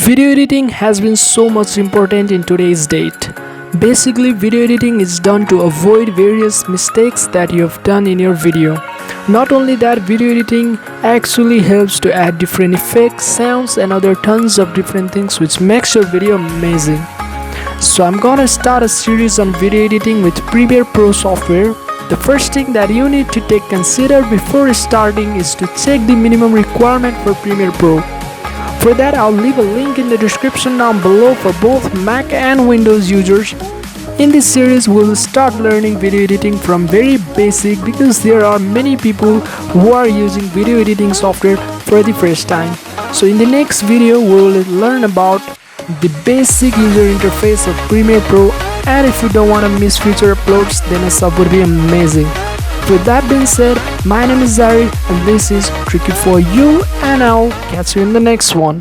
Video editing has been so much important in today's date. Basically, video editing is done to avoid various mistakes that you have done in your video. Not only that, video editing actually helps to add different effects, sounds and other tons of different things which makes your video amazing. So I'm gonna start a series on video editing with Premiere Pro software. The first thing that you need to consider before starting is to check the minimum requirement for Premiere Pro. For that, I'll leave a link in the description down below for both Mac and Windows users. In this series, we'll start learning video editing from very basic because there are many people who are using video editing software for the first time. So in the next video, we'll learn about the basic user interface of Premiere Pro, and if you don't want to miss future uploads, then a sub would be amazing. With that being said, my name is Zari and this is Tricky for You, and I'll catch you in the next one.